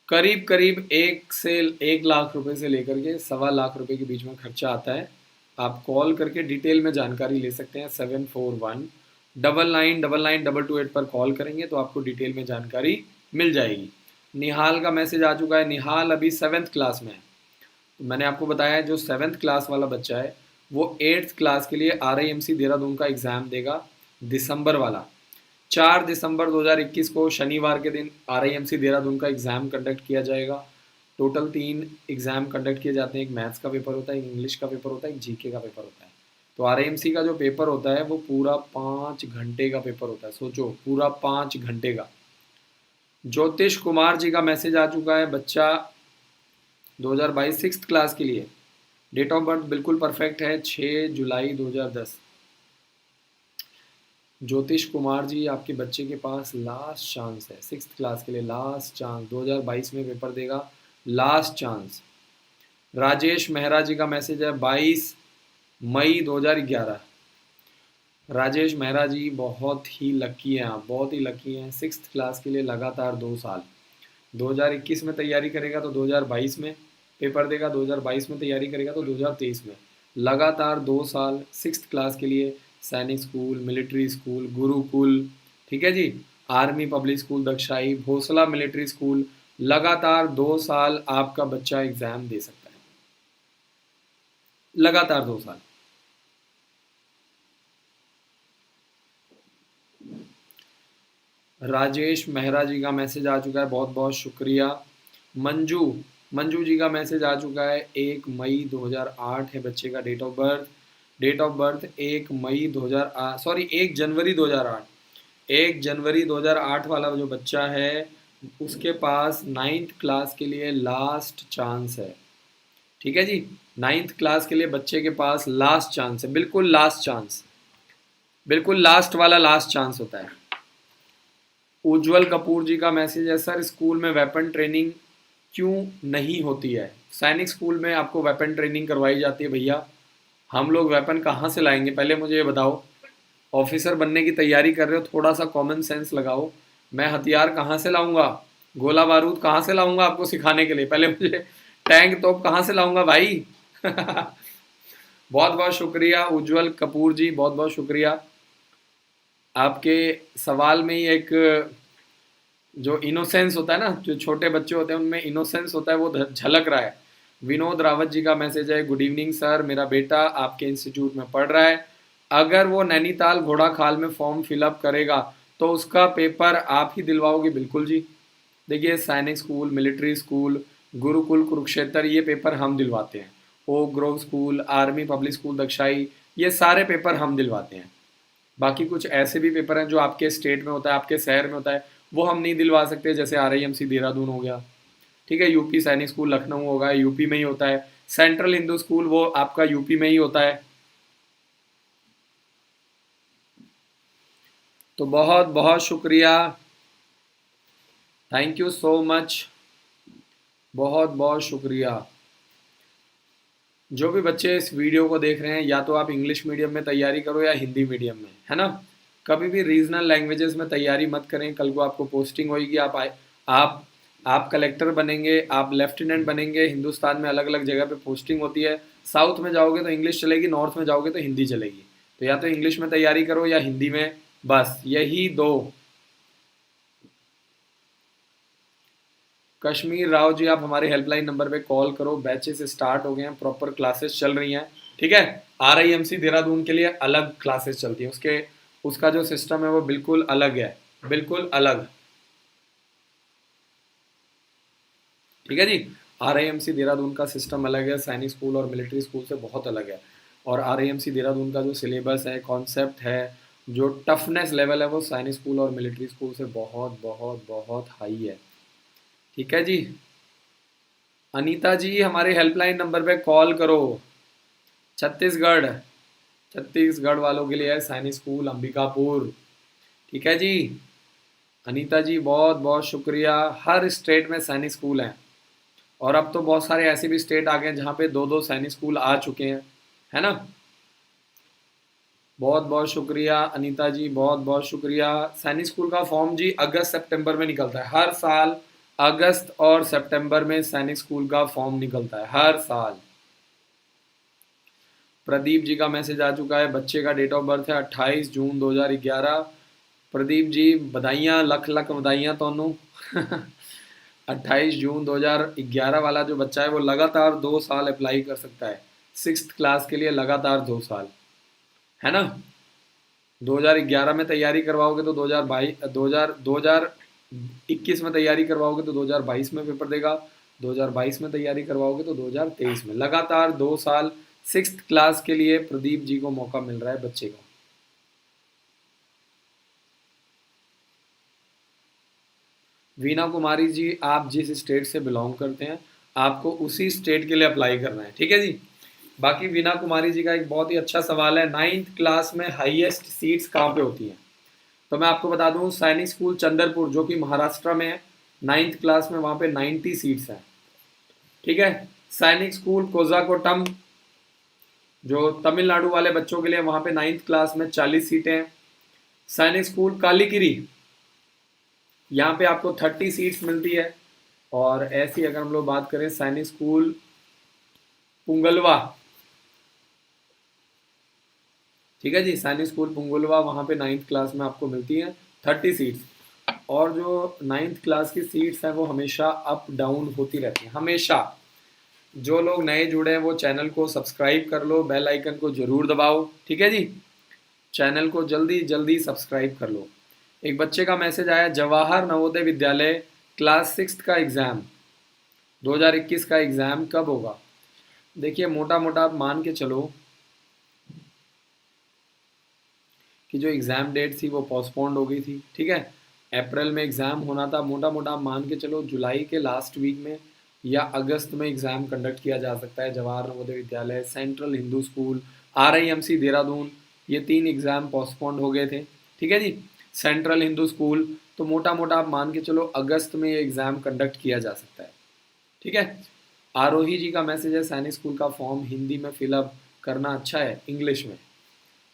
करीब करीब 1 लाख रुपए से लेकर के सवा लाख रुपए के बीच में खर्चा आता है। आप कॉल करके डिटेल में जानकारी ले सकते हैं, 7419999228 पर कॉल करेंगे तो आपको डिटेल में जानकारी मिल जाएगी। निहाल का मैसेज आ चुका है, निहाल अभी 7th क्लास में है। तो मैंने आपको बताया जो 7th क्लास वाला बच्चा है वो 8th क्लास के लिए RIMC देहरादून का एग्ज़ाम देगा, दिसंबर वाला। 4 दिसंबर 2021 को शनिवार के दिन RIMC देहरादून का एग्ज़ाम कंडक्ट किया जाएगा। टोटल 3 एग्ज़ाम कंडक्ट किए जाते हैं, एक मैथ्स का पेपर होता है, एक इंग्लिश का पेपर होता है, एक GK का पेपर होता है। तो RIMC का जो पेपर होता है वो पूरा 5 घंटे का पेपर होता है, सोचो पूरा 5 घंटे का। ज्योतिष कुमार जी का मैसेज आ चुका है, बच्चा 2022 6th क्लास के लिए, डेट ऑफ बर्थ बिल्कुल परफेक्ट है 6 जुलाई 2010। ज्योतिष कुमार जी आपके बच्चे के पास लास्ट चांस है, 6th क्लास के लिए लास्ट चांस, 2022 में पेपर देगा, लास्ट चांस। राजेश मेहरा जी का मैसेज है 22 मई 2011। राजेश मेहरा जी बहुत ही लकी हैं आप, बहुत ही लकी हैं, 6th क्लास के लिए लगातार 2 साल, 2021 में तैयारी करेगा तो 2022 में पेपर देगा, 2022 में तैयारी करेगा तो 2023 में, लगातार 2 साल 6th क्लास के लिए सैनिक स्कूल, मिलिट्री स्कूल, गुरुकुल, ठीक है जी, Army Public School Dagshai, Bhonsla Military School, लगातार 2 साल आपका बच्चा एग्ज़ाम दे सकता है, लगातार 2 साल। राजेश मेहरा जी का मैसेज आ चुका है, बहुत बहुत शुक्रिया। मंजू जी का मैसेज आ चुका है, 1 मई 2008 है बच्चे का date of birth, date of birth 1 मई 2008 सॉरी 1 जनवरी 2008, 1 जनवरी 2008 वाला जो बच्चा है उसके पास 9th क्लास के लिए लास्ट चांस है। ठीक है जी, 9th क्लास के लिए बच्चे के पास लास्ट चांस है, बिल्कुल लास्ट चांस, बिल्कुल लास्ट वाला लास्ट चांस होता है। उज्जवल कपूर जी का मैसेज है, सर स्कूल में वेपन ट्रेनिंग क्यों नहीं होती है? सैनिक स्कूल में आपको वेपन ट्रेनिंग करवाई जाती है भैया, हम लोग वेपन कहाँ से लाएंगे? पहले मुझे ये बताओ, ऑफिसर बनने की तैयारी कर रहे हो, थोड़ा सा कॉमन सेंस लगाओ। मैं हथियार कहाँ से लाऊंगा, गोला बारूद कहाँ से लाऊंगा आपको सिखाने के लिए? पहले मुझे टैंक तोप कहाँ से लाऊंगा भाई? बहुत बहुत शुक्रिया उज्जवल कपूर जी, बहुत बहुत शुक्रिया। आपके सवाल में ही एक जो इनोसेंस होता है ना, जो छोटे बच्चे होते हैं उनमें इनोसेंस होता है, वो झलक रहा है। विनोद रावत जी का मैसेज है, गुड इवनिंग सर, मेरा बेटा आपके इंस्टीट्यूट में पढ़ रहा है, अगर वो नैनीताल घोड़ा खाल में फॉर्म फिलअप करेगा तो उसका पेपर आप ही दिलवाओगे? बिल्कुल जी, देखिए Sainik School, military school, Gurukul Kurukshetra, ये पेपर हम दिलवाते हैं, Oak Grove School, Army Public School Dagshai, ये सारे पेपर हम दिलवाते हैं। बाकी कुछ ऐसे भी पेपर हैं जो आपके स्टेट में होता है, आपके शहर में होता है, वो हम नहीं दिलवा सकते, जैसे RIMC देहरादून हो गया, ठीक है, यूपी सैनिक स्कूल लखनऊ होगा, यूपी में ही होता है, सेंट्रल हिंदू स्कूल वो आपका यूपी में ही होता है। तो बहुत बहुत शुक्रिया, थैंक यू सो मच, बहुत बहुत शुक्रिया। जो भी बच्चे इस वीडियो को देख रहे हैं, या तो आप इंग्लिश मीडियम में तैयारी करो या हिंदी मीडियम में, है ना। कभी भी रीजनल लैंग्वेजेस में तैयारी मत करें। कल को आपको पोस्टिंग होगी, आप आप कलेक्टर बनेंगे, आप लेफ्टिनेंट बनेंगे। हिंदुस्तान में अलग अलग जगह पे पोस्टिंग होती है। साउथ में जाओगे तो इंग्लिश चलेगी, नॉर्थ में जाओगे तो हिंदी चलेगी। तो या तो इंग्लिश में तैयारी करो या हिंदी में, बस यही दो। कश्मीर राव जी, आप हमारे हेल्पलाइन नंबर पे कॉल करो। बैचेस स्टार्ट हो गए हैं, प्रॉपर क्लासेस चल रही हैं, ठीक है। RIMC देहरादून के लिए अलग क्लासेस चलती है, उसका जो सिस्टम है वो बिल्कुल अलग है, बिल्कुल अलग, ठीक है जी। RIMC देहरादून का सिस्टम अलग है, सैनिक स्कूल और मिलिट्री स्कूल से बहुत अलग है। और RIMC देहरादून का जो सिलेबस है, कॉन्सेप्ट है, जो टफनेस लेवल है, वो सैनिक स्कूल और मिलिट्री स्कूल से बहुत बहुत बहुत हाई है, ठीक है जी। अनीता जी, हमारे हेल्पलाइन नंबर पे कॉल करो। छत्तीसगढ़, छत्तीसगढ़ वालों के लिए है सैनिक स्कूल अंबिकापुर, ठीक है जी। अनीता जी, बहुत बहुत शुक्रिया। हर स्टेट में सैनिक स्कूल हैं, और अब तो बहुत सारे ऐसे भी स्टेट आ गए हैं जहाँ पे दो दो सैनिक स्कूल आ चुके हैं, है ना। बहुत बहुत शुक्रिया अनीता जी, बहुत बहुत शुक्रिया। सैनिक स्कूल का फॉर्म जी अगस्त सितंबर में निकलता है हर साल। अगस्त और सितंबर में सैनिक स्कूल का फॉर्म निकलता है हर साल। प्रदीप जी का मैसेज आ चुका है। बच्चे का डेट ऑफ बर्थ है 28 जून 2011। प्रदीप जी, बधाइयाँ, लख लख बधाइयाँ तोनू। 28 जून 2011 वाला जो बच्चा है वो लगातार 2 साल अप्लाई कर सकता है। 6th क्लास के लिए लगातार 2 साल, है ना। 2011 में तैयारी करवाओगे तो 2022 2021 में तैयारी करवाओगे तो 2022 में पेपर देगा। 2022 में तैयारी करवाओगे तो 2023 में। लगातार 2 साल 6th क्लास के लिए प्रदीप जी को मौका मिल रहा है, बच्चे को। वीना कुमारी जी, आप जिस स्टेट से बिलोंग करते हैं आपको उसी स्टेट के लिए अप्लाई करना है, ठीक है जी। बाकी वीना कुमारी जी का एक बहुत ही अच्छा सवाल है, 9th क्लास में हाईएस्ट सीट्स कहाँ पे होती हैं। तो मैं आपको बता दूं, सैनिक स्कूल चंद्रपुर जो कि महाराष्ट्र में है, 9th क्लास में वहाँ पे 90 सीट्स हैं, ठीक है। सैनिक स्कूल कोजाकोटम जो तमिलनाडु वाले बच्चों के लिए, वहाँ पे 9th क्लास में 40 सीटें हैं। सैनिक स्कूल कालीकिरी, यहाँ पे आपको 30 सीट्स मिलती है। और ऐसी अगर हम लोग बात करें सैनिक स्कूल पुंगलवा, ठीक है जी, सैनिक स्कूल पुंगलवा, वहाँ पे 9th क्लास में आपको मिलती हैं 30 सीट्स। और जो 9th क्लास की सीट्स हैं वो हमेशा अप डाउन होती रहती हैं, हमेशा। जो लोग नए जुड़े हैं वो चैनल को सब्सक्राइब कर लो, बेल आइकन को जरूर दबाओ, ठीक है जी। चैनल को जल्दी जल्दी सब्सक्राइब कर लो। एक बच्चे का मैसेज आया, जवाहर नवोदय विद्यालय क्लास 6 का एग्ज़ाम 2021 का एग्ज़ाम कब होगा। देखिए, मोटा मोटा आप मान के चलो कि जो एग्ज़ाम डेट थी वो पोस्टपोन्ड हो गई थी, ठीक है। अप्रैल में एग्ज़ाम होना था, मोटा मोटा आप मान के चलो जुलाई के लास्ट वीक में या अगस्त में एग्ज़ाम कंडक्ट किया जा सकता है। Jawahar Navodaya Vidyalaya, central Hindu school, RIMC Dehradun, ये 3 एग्ज़ाम पोस्टपोन्ड हो गए थे, ठीक है जी। सेंट्रल हिंदू स्कूल, तो मोटा मोटा आप मान के चलो अगस्त में ये एग्ज़ाम कंडक्ट किया जा सकता है, ठीक है। आरोही जी का मैसेज है, सैनिक स्कूल का फॉर्म हिंदी में फिलअप करना अच्छा है इंग्लिश में।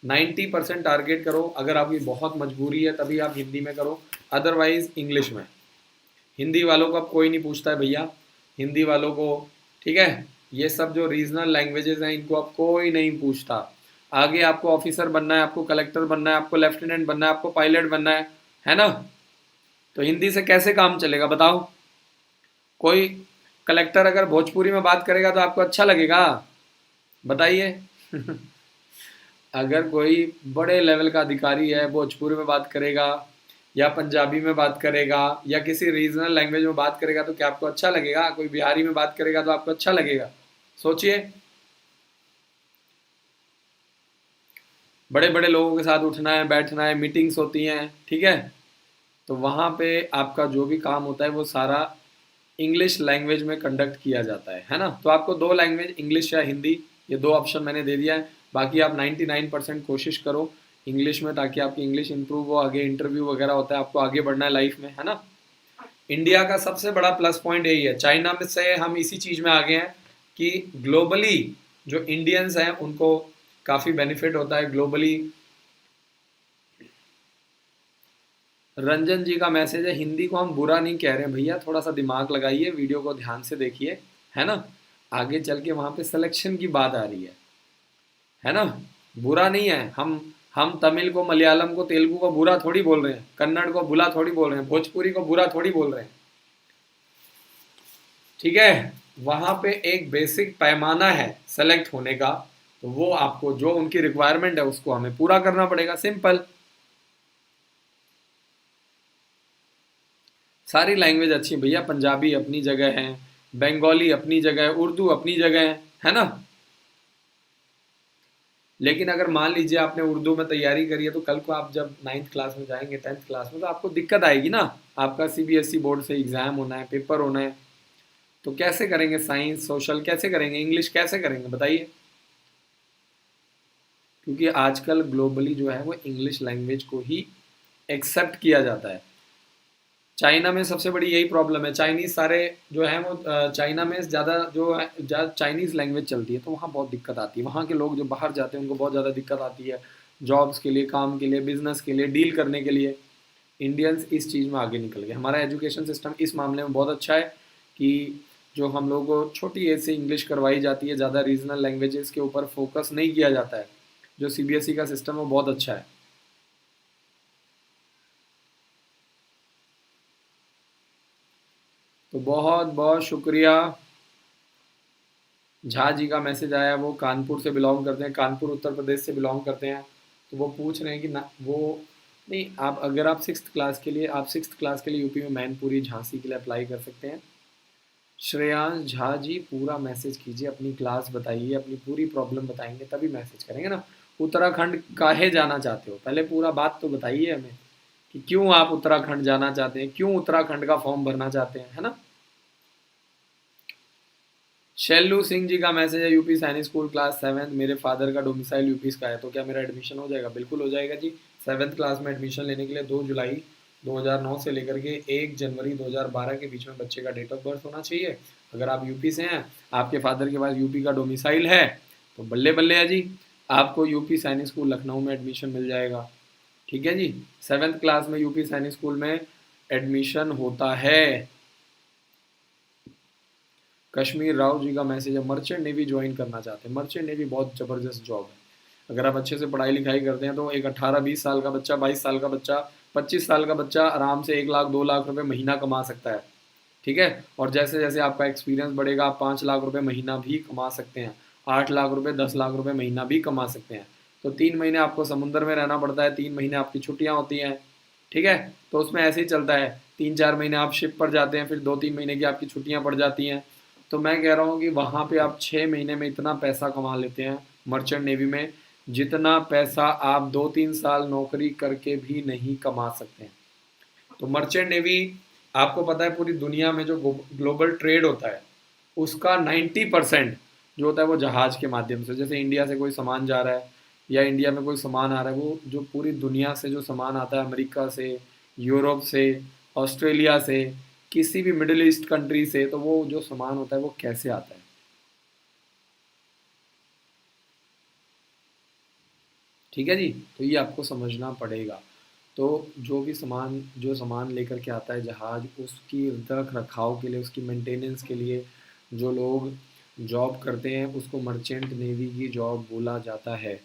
90% टारगेट करो। अगर आपकी बहुत मजबूरी है तभी आप हिंदी में करो, अदरवाइज इंग्लिश में। हिंदी वालों को अब कोई नहीं पूछता है भैया, हिंदी वालों को, ठीक है। ये सब जो रीजनल लैंग्वेजेस हैं इनको अब कोई नहीं पूछता। आगे आपको ऑफिसर बनना है, आपको कलेक्टर बनना है, आपको लेफ्टिनेंट बनना है, आपको पायलट बनना है ना। तो हिंदी से कैसे काम चलेगा बताओ। कोई कलेक्टर अगर भोजपुरी में बात करेगा तो आपको अच्छा लगेगा, बताइए। अगर कोई बड़े लेवल का अधिकारी है भोजपुरी में बात करेगा या पंजाबी में बात करेगा या किसी रीजनल लैंग्वेज में बात करेगा तो क्या आपको अच्छा लगेगा। कोई बिहारी में बात करेगा तो आपको अच्छा लगेगा, सोचिए। बड़े बड़े लोगों के साथ उठना है, बैठना है, मीटिंग्स होती हैं, ठीक है। तो वहाँ पे आपका जो भी काम होता है वो सारा इंग्लिश लैंग्वेज में कंडक्ट किया जाता है ना। तो आपको 2 लैंग्वेज, इंग्लिश या हिंदी, ये 2 ऑप्शन मैंने दे दिया है। बाकी आप 99% कोशिश करो इंग्लिश में, ताकि आपकी इंग्लिश इंप्रूव हो। आगे इंटरव्यू वगैरह होता है, आपको आगे बढ़ना है लाइफ में, है ना। इंडिया का सबसे बड़ा प्लस पॉइंट यही है, चाइना में से हम इसी चीज़ में आगे हैं कि ग्लोबली जो इंडियंस हैं उनको काफ़ी बेनिफिट होता है ग्लोबली। रंजन जी का मैसेज है, हिंदी को हम बुरा नहीं कह रहे हैं भैया, थोड़ा सा दिमाग लगाइए, वीडियो को ध्यान से देखिए, है ना। आगे चल के वहाँ पे सिलेक्शन की बात आ रही है ना। बुरा नहीं है, हम तमिल को, मलयालम को, तेलुगु को बुरा थोड़ी बोल रहे हैं, कन्नड़ को बुरा थोड़ी बोल रहे हैं, भोजपुरी को बुरा थोड़ी बोल रहे हैं, ठीक है। वहाँ पे एक बेसिक पैमाना है सेलेक्ट होने का, तो वो आपको जो उनकी रिक्वायरमेंट है उसको हमें पूरा करना पड़ेगा, सिंपल। सारी लैंग्वेज अच्छी है भैया, पंजाबी अपनी जगह है, बंगाली अपनी जगह है, उर्दू अपनी जगह है ना। लेकिन अगर मान लीजिए आपने उर्दू में तैयारी करी है, तो कल को आप जब 9th क्लास में जाएंगे, 10th क्लास में, तो आपको दिक्कत आएगी ना। आपका सीबीएसई बोर्ड से एग्जाम होना है, पेपर होना है, तो कैसे करेंगे, साइंस सोशल कैसे करेंगे, इंग्लिश कैसे करेंगे, बताइए। क्योंकि आजकल ग्लोबली जो है वो इंग्लिश लैंग्वेज को ही एक्सेप्ट किया जाता है। चाइना में सबसे बड़ी यही प्रॉब्लम है, चाइनीज़ सारे जो हैं वो चाइना में ज़्यादा जो है ज़्यादा चाइनीज़ लैंग्वेज चलती है, तो वहाँ बहुत दिक्कत आती है। वहाँ के लोग जो बाहर जाते हैं उनको बहुत ज़्यादा दिक्कत आती है, जॉब्स के लिए, काम के लिए, बिजनेस के लिए, डील करने के लिए। इंडियंस इस चीज़ में आगे निकल गए। हमारा एजुकेशन सिस्टम इस मामले में बहुत अच्छा है कि जो हम लोगों को छोटी एज से इंग्लिश करवाई जाती है, ज़्यादा रीजनल लैंग्वेजेस के ऊपर फोकस नहीं किया जाता है। जो सीबीएसई का सिस्टम है वो बहुत अच्छा है। तो बहुत बहुत शुक्रिया। झा जी का मैसेज आया, वो कानपुर से बिलोंग करते हैं, कानपुर उत्तर प्रदेश से बिलोंग करते हैं। तो वो पूछ रहे हैं कि ना वो नहीं, आप अगर आप सिक्स्थ क्लास के लिए यूपी में मैनपुरी झांसी के लिए अप्लाई कर सकते हैं। श्रेयांश झा जी पूरा मैसेज कीजिए, अपनी क्लास बताइए, अपनी पूरी प्रॉब्लम बताएंगे तभी मैसेज करेंगे ना। उत्तराखंड काहे जाना चाहते हो, पहले पूरा बात तो बताइए हमें कि क्यों आप उत्तराखंड जाना चाहते हैं, क्यों उत्तराखंड का फॉर्म भरना चाहते हैं, है ना। शैलू सिंह जी का मैसेज है, यूपी सैनिक स्कूल क्लास 7, मेरे फादर का डोमिसाइल यूपी का है, तो क्या मेरा एडमिशन हो जाएगा? बिल्कुल हो जाएगा जी। 7th क्लास में एडमिशन लेने के लिए 2 जुलाई 2009 से लेकर के 1 जनवरी 2012 के बीच में बच्चे का डेट ऑफ बर्थ होना चाहिए। अगर आप यूपी से हैं, आपके फादर के पास यूपी का डोमिसाइल है, तो बल्ले बल्ले है जी, आपको यूपी सैनिक स्कूल लखनऊ में एडमिशन मिल जाएगा। ठीक है जी, 7th क्लास में यूपी सैनिक स्कूल में एडमिशन होता है। कश्मीर राव जी का मैसेज है, मर्चेंट नेवी ज्वाइन करना चाहते हैं। मर्चेंट नेवी बहुत ज़बरदस्त जॉब है, अगर आप अच्छे से पढ़ाई लिखाई करते हैं तो एक 18-20 साल का बच्चा, 22 साल का बच्चा, 25 साल का बच्चा आराम से 1 लाख 2 लाख रुपए महीना कमा सकता है। ठीक है, और जैसे जैसे आपका एक्सपीरियंस बढ़ेगा, आप 5 लाख रुपए महीना भी कमा सकते हैं, 8 लाख रुपए, 10 लाख रुपए महीना भी कमा सकते हैं। तो 3 महीने आपको समुद्र में रहना पड़ता है, 3 महीने आपकी छुट्टियाँ होती हैं। ठीक है, तो उसमें ऐसे ही चलता है, 3-4 महीने आप शिप पर जाते हैं, फिर 2-3 महीने की आपकी छुट्टियाँ पड़ जाती हैं। तो मैं कह रहा हूँ कि वहाँ पे आप 6 महीने में इतना पैसा कमा लेते हैं मर्चेंट नेवी में, जितना पैसा आप 2-3 साल नौकरी करके भी नहीं कमा सकते हैं। तो मर्चेंट नेवी, आपको पता है पूरी दुनिया में जो ग्लोबल ट्रेड होता है उसका 90% जो होता है वो जहाज़ के माध्यम से। जैसे इंडिया से कोई सामान जा रहा है या इंडिया में कोई सामान आ रहा है, वो जो पूरी दुनिया से जो सामान आता है, अमेरिका से, यूरोप से, ऑस्ट्रेलिया से, किसी भी मिडिल ईस्ट कंट्री से, तो वो जो सामान होता है वो कैसे आता है। ठीक है जी, तो ये आपको समझना पड़ेगा। तो जो सामान लेकर के आता है जहाज़, उसकी रख रखाव के लिए, उसकी मेंटेनेंस के लिए जो लोग जॉब करते हैं उसको मर्चेंट नेवी की जॉब बोला जाता है।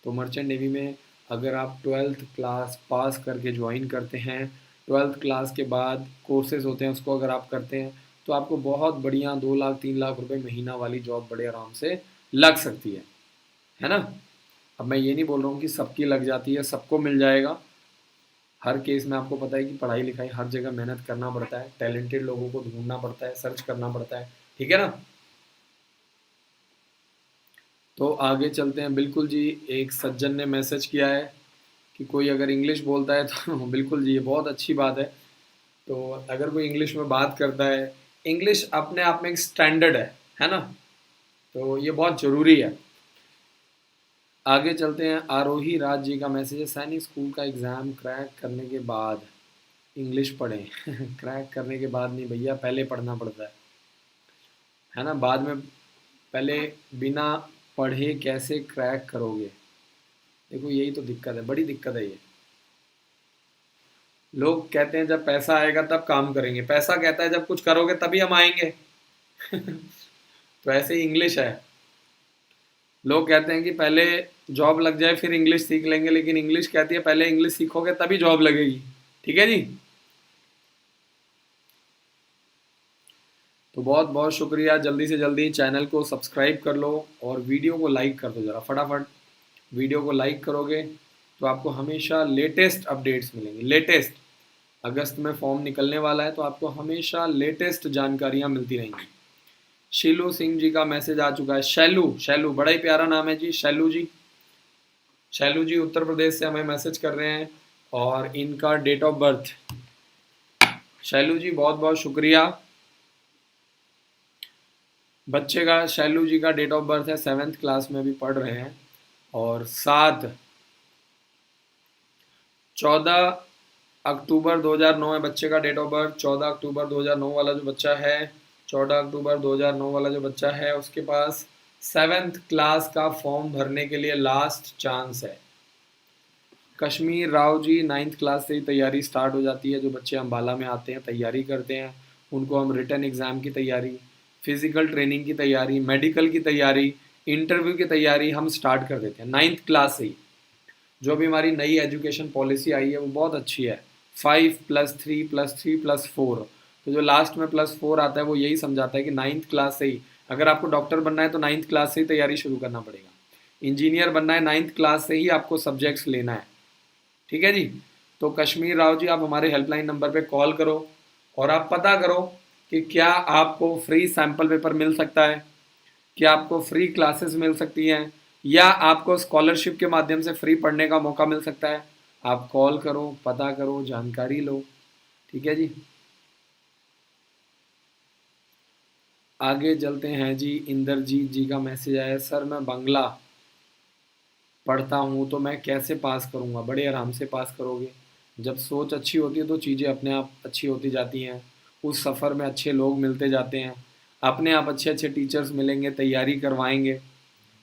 तो मर्चेंट नेवी में अगर आप 12th क्लास पास करके ज्वाइन करते हैं, 12th क्लास के बाद कोर्सेज होते हैं, उसको अगर आप करते हैं तो आपको बहुत बढ़िया 2 लाख 3 लाख रुपए महीना वाली जॉब बड़े आराम से लग सकती है ना। अब मैं ये नहीं बोल रहा हूँ कि सबकी लग जाती है, सबको मिल जाएगा। हर केस में आपको पता है कि पढ़ाई लिखाई हर जगह मेहनत करना पड़ता है, टैलेंटेड लोगों को ढूंढना पड़ता है, सर्च करना पड़ता है। ठीक है ना। तो आगे चलते हैं। बिल्कुल जी, एक सज्जन ने मैसेज किया है कि कोई अगर इंग्लिश बोलता है तो बिल्कुल जी, ये बहुत अच्छी बात है। तो अगर कोई इंग्लिश में बात करता है, इंग्लिश अपने आप में एक स्टैंडर्ड है ना। तो ये बहुत ज़रूरी है। आगे चलते हैं। आरोही राज जी का मैसेज है, सैनिक स्कूल का एग्ज़ाम क्रैक करने के बाद इंग्लिश पढ़ें। क्रैक करने के बाद नहीं भैया, पहले पढ़ना पड़ता है ना। बाद में पहले बिना पढ़े कैसे क्रैक करोगे? देखो यही तो दिक्कत है, बड़ी दिक्कत है ये। लोग कहते हैं जब पैसा आएगा तब काम करेंगे, पैसा कहता है जब कुछ करोगे तभी हम आएंगे। तो ऐसे ही इंग्लिश है। लोग कहते हैं कि पहले जॉब लग जाए फिर इंग्लिश सीख लेंगे, लेकिन इंग्लिश कहती है पहले इंग्लिश सीखोगे तभी जॉब लगेगी। ठीक है जी। तो बहुत बहुत शुक्रिया, जल्दी से जल्दी चैनल को सब्सक्राइब कर लो और वीडियो को लाइक कर दो ज़रा फटाफट। वीडियो को लाइक करोगे तो आपको हमेशा लेटेस्ट अपडेट्स मिलेंगे। लेटेस्ट, अगस्त में फॉर्म निकलने वाला है तो आपको हमेशा लेटेस्ट जानकारियाँ मिलती रहेंगी। शीलू सिंह जी का मैसेज आ चुका है। शैलू, शैलू बड़ा ही प्यारा नाम है जी, शैलू जी। शैलू जी उत्तर प्रदेश से हमें मैसेज कर रहे हैं और इनका डेट ऑफ बर्थ। शैलू जी बहुत बहुत शुक्रिया। बच्चे का, शैलू जी का डेट ऑफ बर्थ है, 7th क्लास में भी पढ़ रहे हैं और 14 अक्टूबर 2009 है बच्चे का डेट ऑफ बर्थ। 14 अक्टूबर 2009 वाला जो बच्चा है, 14 अक्टूबर 2009 वाला जो बच्चा है उसके पास 7th क्लास का फॉर्म भरने के लिए लास्ट चांस है। कश्मीर राव जी 9th क्लास से ही तैयारी स्टार्ट हो जाती है। जो बच्चे अम्बाला में आते हैं तैयारी करते हैं उनको हम रिटन एग्ज़ाम की तैयारी, फिज़िकल ट्रेनिंग की तैयारी, मेडिकल की तैयारी, इंटरव्यू की तैयारी हम स्टार्ट कर देते हैं 9th क्लास से ही। जो भी हमारी नई एजुकेशन पॉलिसी आई है वो बहुत अच्छी है, 5+3+3+4। तो जो लास्ट में +4 आता है वो यही समझाता है कि 9th क्लास से ही, अगर आपको डॉक्टर बनना है तो 9th क्लास से ही तैयारी शुरू करना पड़ेगा। इंजीनियर बनना है 9th क्लास से ही आपको सब्जेक्ट्स लेना है। ठीक है जी। तो कश्मीर राव जी आप हमारे हेल्पलाइन नंबर पे कॉल करो और आप पता करो कि क्या आपको फ्री सैम्पल पेपर मिल सकता है, क्या आपको फ्री क्लासेस मिल सकती हैं, या आपको स्कॉलरशिप के माध्यम से फ्री पढ़ने का मौका मिल सकता है। आप कॉल करो, पता करो, जानकारी लो। ठीक है जी। आगे चलते हैं जी। इंद्रजीत जी का मैसेज आया, सर मैं बांग्ला पढ़ता हूँ तो मैं कैसे पास करूँगा? बड़े आराम से पास करोगे। जब सोच अच्छी होती है तो चीज़ें अपने आप अच्छी होती जाती हैं। उस सफ़र में अच्छे लोग मिलते जाते हैं, अपने आप अच्छे अच्छे टीचर्स मिलेंगे, तैयारी करवाएंगे।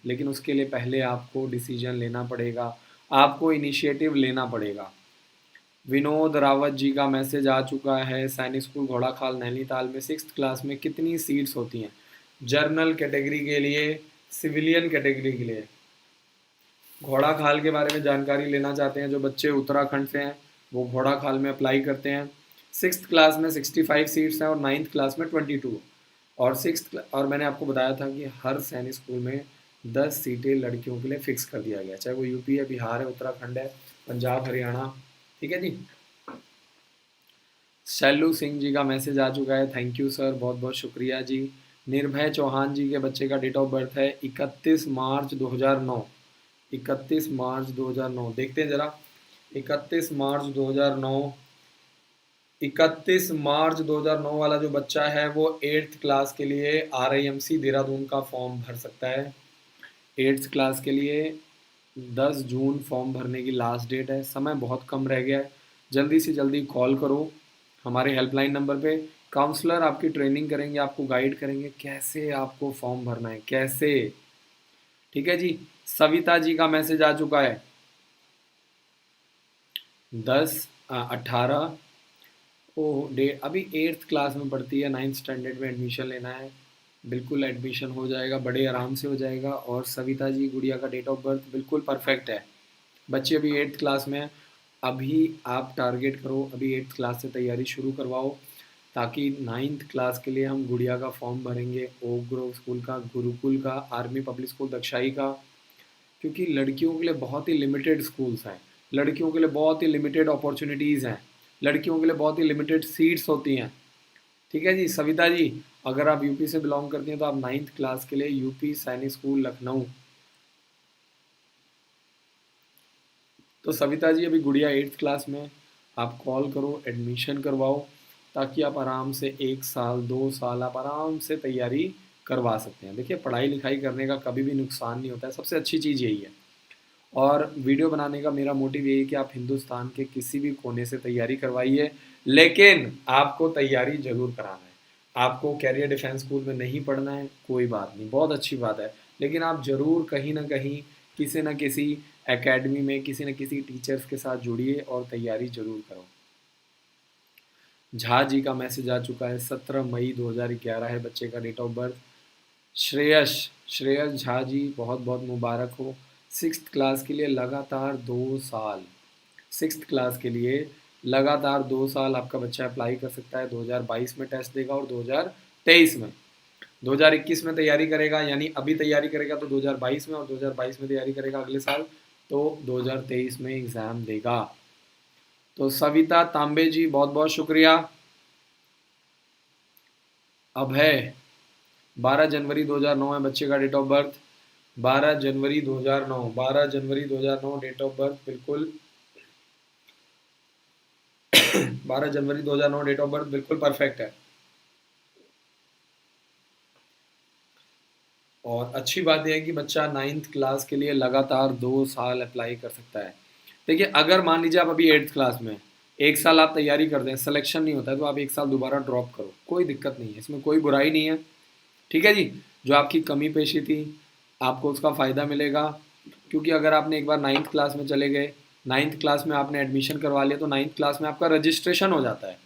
लेकिन उसके लिए पहले आपको डिसीजन लेना पड़ेगा, आपको इनिशिएटिव लेना पड़ेगा। विनोद रावत जी का मैसेज आ चुका है। सैनिक स्कूल घोड़ाखाल नैनीताल में 6th क्लास में कितनी सीट्स होती हैं? जर्नल कैटेगरी के लिए, सिविलियन कैटेगरी के लिए। घोड़ा खाल के बारे में जानकारी लेना चाहते हैं जो बच्चे उत्तराखंड से हैं वो घोड़ा खाल में अप्लाई करते हैं। 6th क्लास में 65 सीट्स हैं और 9th क्लास में 22। और और मैंने आपको बताया था कि हर सैनिक स्कूल में 10 सीटें लड़कियों के लिए फिक्स कर दिया गया, चाहे वो यूपी है, बिहार है, उत्तराखंड है, पंजाब, हरियाणा। ठीक है जी। शैलू सिंह जी का मैसेज आ चुका है। थैंक यू सर, बहुत बहुत शुक्रिया जी। निर्भय चौहान जी के बच्चे का डेट ऑफ बर्थ है 31 मार्च 2009। 31 मार्च 2009 देखते हैं ज़रा। 31 मार्च 2009, 31 मार्च 2009 वाला जो बच्चा है वो 8th क्लास के लिए RIMC देहरादून का फॉर्म भर सकता है। 8th क्लास के लिए 10 जून फॉर्म भरने की लास्ट डेट है। समय बहुत कम रह गया है, जल्दी से जल्दी कॉल करो हमारे हेल्पलाइन नंबर पे। काउंसलर आपकी ट्रेनिंग करेंगे, आपको गाइड करेंगे कैसे आपको फॉर्म भरना है, कैसे। ठीक है जी। सविता जी का मैसेज आ चुका है। 10/18 ओह डे, अभी 8th क्लास में पढ़ती है, 9th स्टैंडर्ड में एडमिशन लेना है। बिल्कुल एडमिशन हो जाएगा, बड़े आराम से हो जाएगा। और सविता जी गुड़िया का डेट ऑफ बर्थ बिल्कुल परफेक्ट है। बच्चे अभी 8th क्लास में हैं। अभी आप टारगेट करो, अभी 8th क्लास से तैयारी शुरू करवाओ ताकि 9th क्लास के लिए हम गुड़िया का फॉर्म भरेंगे। ओक ग्रोव स्कूल का, गुरुकुल का, आर्मी पब्लिक स्कूल दक्षाई का। क्योंकि लड़कियों के लिए बहुत ही लिमिटेड स्कूल्स हैं, लड़कियों के लिए बहुत ही लिमिटेड अपॉर्चुनिटीज़ हैं, लड़कियों के लिए बहुत ही लिमिटेड सीट्स होती हैं। ठीक है जी। सविता जी अगर आप यूपी से बिलोंग करती हैं तो आप 9th क्लास के लिए यूपी सैनिक स्कूल लखनऊ। तो सविता जी अभी गुड़िया 8th क्लास में, आप कॉल करो, एडमिशन करवाओ ताकि आप आराम से 1 साल 2 साल आप आराम से तैयारी करवा सकते हैं। देखिए पढ़ाई लिखाई करने का कभी भी नुकसान नहीं होता है, सबसे अच्छी चीज़ यही है। और वीडियो बनाने का मेरा मोटिव यही है कि आप हिंदुस्तान के किसी भी कोने से तैयारी करवाइए, लेकिन आपको तैयारी जरूर कराना है। आपको कैरियर डिफेंस स्कूल में नहीं पढ़ना है, कोई बात नहीं, बहुत अच्छी बात है, लेकिन आप ज़रूर कहीं ना कहीं किसी न किसी एकेडमी में किसी न किसी टीचर्स के साथ जुड़िए और तैयारी ज़रूर करो। झा जी का मैसेज आ चुका है, 17 मई 2011 है बच्चे का date of birth. Shreyas Shreyas Jha ji, बहुत बहुत मुबारक हो। 6th क्लास के लिए लगातार 2 साल, 6th क्लास के लिए लगातार 2 साल आपका बच्चा अप्लाई कर सकता है। 2022 में टेस्ट देगा और 2023 में, 2021 में तैयारी करेगा, यानी अभी तैयारी करेगा तो 2022 में, और 2022 में तैयारी करेगा अगले साल तो 2023 में एग्ज़ाम देगा। तो सविता तांबे जी, बहुत बहुत शुक्रिया। अभय, 12 जनवरी 2009 है बच्चे का डेट ऑफ बर्थ। 12 जनवरी 2009, 12 जनवरी 2009 डेट ऑफ बर्थ, बिल्कुल 12 जनवरी 2009 डेट ऑफ बर्थ बिल्कुल परफेक्ट है। और अच्छी बात यह है कि बच्चा 9th क्लास के लिए लगातार 2 साल अप्लाई कर सकता है। देखिए, अगर मान लीजिए आप अभी 8th क्लास में, 1 साल आप तैयारी कर दें, सिलेक्शन नहीं होता है तो आप 1 साल दोबारा ड्रॉप करो, कोई दिक्कत नहीं है, इसमें कोई बुराई नहीं है। ठीक है जी, जो आपकी कमी पेशी थी आपको उसका फ़ायदा मिलेगा, क्योंकि अगर आपने एक बार 9th क्लास में चले गए, 9th क्लास में आपने एडमिशन करवा लिया तो 9th क्लास में आपका रजिस्ट्रेशन हो जाता है।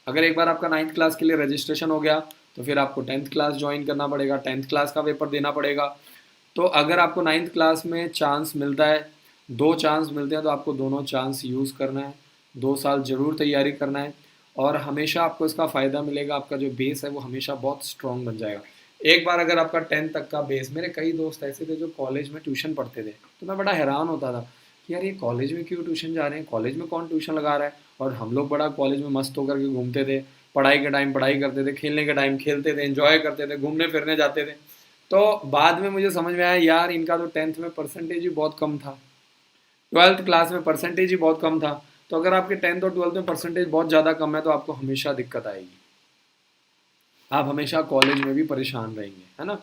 अगर एक बार आपका 9th क्लास के लिए रजिस्ट्रेशन हो गया तो फिर आपको 10th क्लास ज्वाइन करना पड़ेगा, 10th क्लास का पेपर देना पड़ेगा। तो अगर आपको 9th क्लास में चांस मिलता है, 2 चांस मिलते हैं, तो आपको दोनों चांस यूज़ करना है, 2 साल ज़रूर तैयारी करना है, और हमेशा आपको इसका फ़ायदा मिलेगा। आपका जो बेस है वो हमेशा बहुत स्ट्रॉन्ग बन जाएगा। एक बार अगर आपका 10th तक का बेस, मेरे कई दोस्त ऐसे थे जो कॉलेज में ट्यूशन पढ़ते थे, तो मैं बड़ा हैरान होता था कि यार ये कॉलेज में क्यों ट्यूशन जा रहे हैं, कॉलेज में कौन ट्यूशन लगा रहा है। और हम लोग बड़ा कॉलेज में मस्त होकर के घूमते थे, पढ़ाई के टाइम पढ़ाई करते थे, खेलने के टाइम खेलते थे, एंजॉय करते थे, घूमने फिरने जाते थे। तो बाद में मुझे समझ में आया यार इनका तो 10th में परसेंटेज ही बहुत कम था, 12th क्लास में परसेंटेज ही बहुत कम था। तो अगर आपके 10th और 12th में परसेंटेज बहुत ज़्यादा कम है तो आपको हमेशा दिक्कत आएगी, आप हमेशा कॉलेज में भी परेशान रहेंगे, है ना।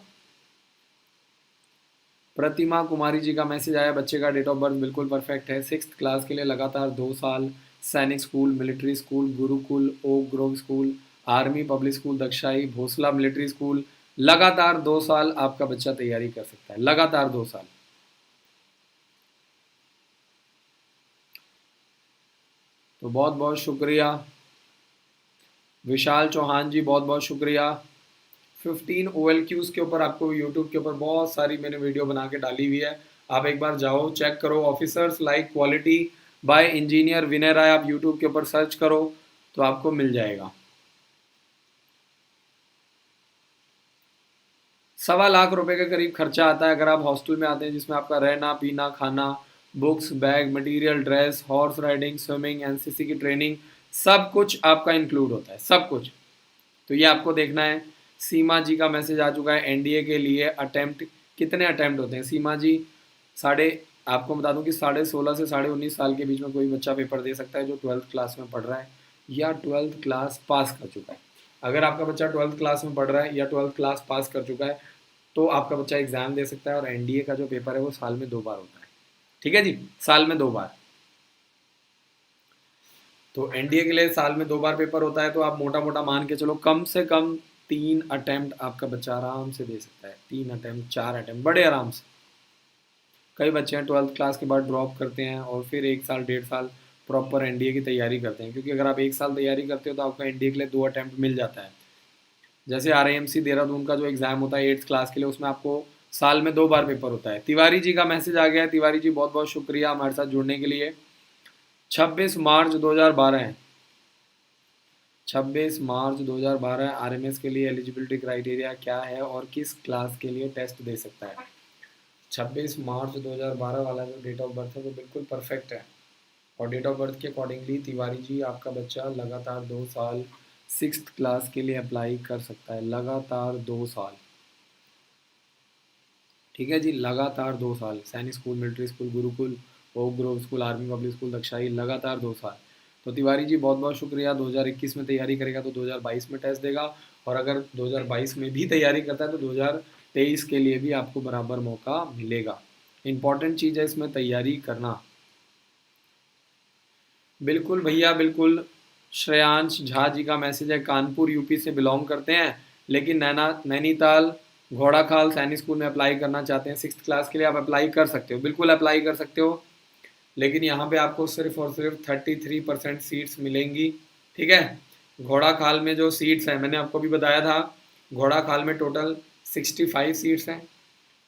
प्रतिमा कुमारी जी का मैसेज आया, बच्चे का डेट ऑफ बर्थ बिल्कुल परफेक्ट है। 6th क्लास के लिए लगातार 2 साल, Sainik School, military school, Gurukul, Oak Grove School, Army Public School Dagshai, Bhonsla Military School, लगातार 2 साल आपका बच्चा तैयारी कर सकता है, लगातार 2 साल। तो बहुत बहुत शुक्रिया विशाल चौहान जी, बहुत बहुत शुक्रिया। 15 OLQs के ऊपर आपको यूट्यूब के ऊपर बहुत सारी मैंने वीडियो बना के डाली हुई है, आप एक बार जाओ चेक करो। Officers like quality by engineer Vinay Rai, आप यूट्यूब के ऊपर सर्च करो तो आपको मिल जाएगा। 1.25 लाख के करीब खर्चा आता है अगर आप हॉस्टल में आते हैं, जिसमें आपका रहना पीना खाना, books bag material dress, horse riding, swimming, NCC की ट्रेनिंग, सब कुछ आपका इंक्लूड होता है, सब कुछ। तो ये आपको देखना है। सीमा जी का मैसेज आ चुका है, एनडीए के लिए अटेम्प्ट कितने अटेम्प्ट होते हैं सीमा जी? साढ़े, आपको बता दूं कि 16.5 से 19.5 साल के बीच में कोई बच्चा पेपर दे सकता है जो 12th क्लास में पढ़ रहा है या 12th क्लास पास कर चुका है। अगर आपका बच्चा 12th क्लास में पढ़ रहा है या 12th क्लास पास कर चुका है तो आपका बच्चा एग्ज़ाम दे सकता है, और एनडीए का जो पेपर है वो साल में 2 बार होता है। ठीक है जी, साल में 2 बार। तो एनडीए के लिए साल में 2 बार पेपर होता है, तो आप मोटा मोटा मान के चलो कम से कम 3 अटेम्प्ट आपका बच्चा आराम से दे सकता है, 3 अटेम्प्ट 4 अटेम्प्ट बड़े आराम से। कई बच्चे हैं 12th क्लास के बाद ड्रॉप करते हैं और फिर 1 साल 1.5 साल प्रॉपर एनडीए की तैयारी करते हैं, क्योंकि अगर आप 1 साल तैयारी करते हो तो आपको एनडीए के लिए 2 अटेम्प्ट मिल जाता है। जैसे आरआईएमसी देहरादून का जो एग्ज़ाम होता है 8th क्लास के लिए, उसमें आपको साल में 2 बार पेपर होता है। तिवारी जी का मैसेज आ गया है, तिवारी जी बहुत बहुत शुक्रिया हमारे साथ जुड़ने के लिए। 26 मार्च 2012 है, 26 मार्च 2012 आरएमएस के लिए एलिजिबिलिटी क्राइटेरिया क्या है और किस क्लास के लिए टेस्ट दे सकता है? 26 मार्च 2012 वाला जो डेट ऑफ बर्थ है वो बिल्कुल परफेक्ट है, और डेट ऑफ बर्थ के अकॉर्डिंगली तिवारी जी आपका बच्चा लगातार 2 साल 6th क्लास के लिए अप्लाई कर सकता है, लगातार 2 साल। ठीक है जी, लगातार 2 साल, Sainik School, military school, Gurukul, Oak Grove School, Army Public School Dagshai, लगातार 2 साल। तो तिवारी जी बहुत बहुत शुक्रिया। 2021 में तैयारी करेगा तो 2022 में टेस्ट देगा, और अगर 2022 में भी तैयारी करता है तो 2023 के लिए भी आपको बराबर मौका मिलेगा। इम्पॉर्टेंट चीज़ है इसमें तैयारी करना। बिल्कुल भैया बिल्कुल। श्रेयांश झा जी का मैसेज है, कानपुर यूपी से बिलोंग करते हैं लेकिन नैनीताल घोड़ा खाल सैनिक स्कूल में अप्लाई करना चाहते हैं 6th क्लास के लिए, आप अप्लाई कर सकते हो, बिल्कुल अप्लाई कर सकते हो। लेकिन यहाँ पे आपको सिर्फ और सिर्फ 33% सीट्स मिलेंगी, ठीक है। घोड़ा खाल में जो सीट्स हैं मैंने आपको भी बताया था, घोड़ा खाल में टोटल 65 सीट्स हैं,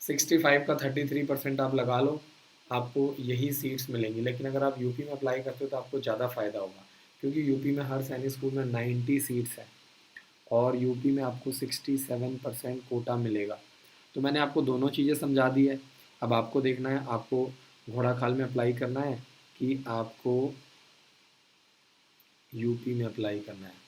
65 का 33% आप लगा लो, आपको यही सीट्स मिलेंगी। लेकिन अगर आप यूपी में अप्लाई करते हो तो आपको ज़्यादा फ़ायदा होगा, क्योंकि यूपी में हर सैनिक स्कूल में 90 सीट्स हैं और यूपी में आपको 67% कोटा मिलेगा। तो मैंने आपको दोनों चीज़ें समझा दी है। अब आपको देखना है आपको घोड़ा खाल में अप्लाई करना है कि आपको यूपी में अप्लाई करना है।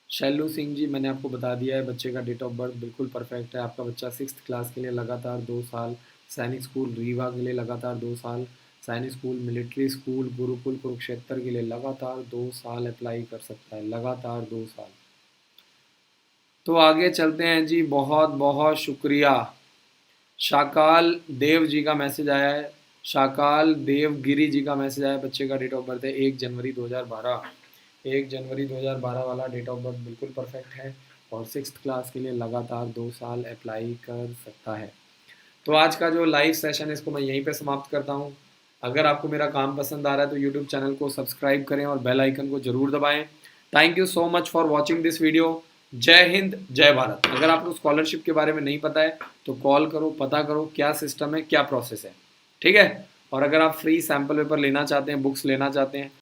शैलू सिंह जी, मैंने आपको बता दिया है, बच्चे का डेट ऑफ बर्थ बिल्कुल परफेक्ट है। आपका बच्चा 6th क्लास के लिए लगातार 2 साल, सैनिक स्कूल रीवा के लिए लगातार 2 साल, Sainik School military school Gurukul Kurukshetra के लिए लगातार 2 साल अप्लाई कर सकता है, लगातार 2 साल। तो आगे चलते हैं जी, बहुत बहुत शुक्रिया। शाकाल देव जी का मैसेज आया है, शाकाल देवगिरी जी का मैसेज आया है, बच्चे का डेट ऑफ बर्थ है 1 जनवरी 2012, 1 जनवरी 2012 वाला डेट ऑफ बर्थ बिल्कुल परफेक्ट है और 6th क्लास के लिए लगातार 2 साल अप्लाई कर सकता है। तो आज का जो लाइव सेशन है इसको मैं यहीं पे समाप्त करता हूँ। अगर आपको मेरा काम पसंद आ रहा है तो यूट्यूब चैनल को सब्सक्राइब करें और बेल आइकन को ज़रूर दबाएं। Thank you so much for watching this video. जय हिंद, जय भारत। अगर आपको स्कॉलरशिप के बारे में नहीं पता है तो कॉल करो, पता करो क्या सिस्टम है, क्या प्रोसेस है, ठीक है। और अगर आप फ्री सैम्पल पेपर लेना चाहते हैं, बुक्स लेना चाहते हैं